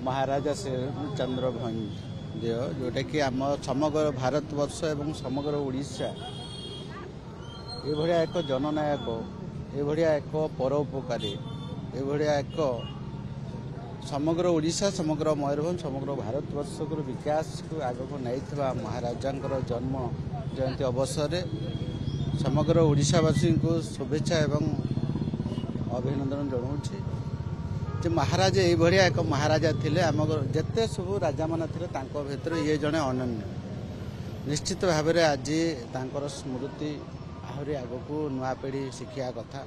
महाराजा चंद्र भंज जोटा कि आम समग्र भारतवर्ष एवं समग्र ओडिशा एभलिया एक जननायक एभलिया एक परोपकारी एभलिया एक समग्र ओडिशा समग्र मयूरभंज समग्र भारतवर्ष को विकास को आग को नहीं महाराजा जन्म जयंती अवसर में समग्र ओडिशावासी को शुभेच्छा एवं अभिनंदन जनाऊँगी जे महाराज ये एक महाराजा थिले आम जिते सब राजा मान भीतर ये जड़े अनन्य निश्चित भाव में आज तांकर स्मृति आहरी आग को नुआ पीढ़ी शिखा कथा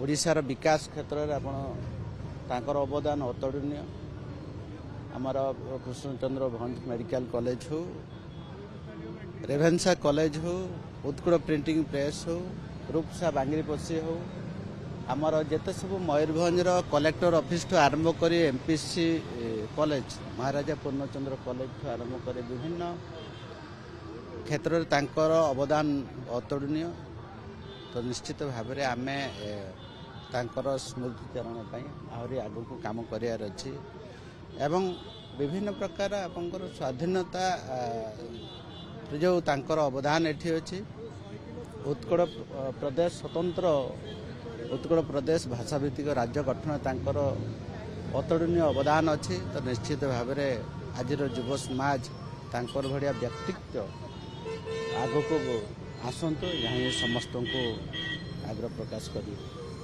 ओडिशार विकास क्षेत्र में आपणकर अवदान अतुलनीय आमर कृष्णचंद्र भंज मेडिकल कॉलेज हो रेभेन्सा कॉलेज हो उत्कल प्रिंटिंग प्रेस हो रूपसा बांगीपसी हो आमर जिते सब मयूरभंजर कलेक्टर ऑफिस ठू आरंभ कर एमपीसी कॉलेज महाराजा पूर्णचंद्र कॉलेज ठू आरंभ कर विभिन्न क्षेत्र में तांकर अवदान अतुलनीय तो निश्चित भाव में आम तांकर स्मृतिचारण आहरी आग को काम करार अच्छी एवं विभिन्न प्रकार आपंकर स्वाधीनता जो तांकर अवदान एठी अच्छी उत्कल प्रदेश स्वतंत्र उत्कल प्रदेश भाषाभित्तिक राज्य गठन तांकर अतुलनीय अवदान अच्छी तो निश्चित भाव में आज युव समाज तांकर भलिया व्यक्तित्व आग को आसतु यहाँ समस्त को आग्रह प्रकाश करें।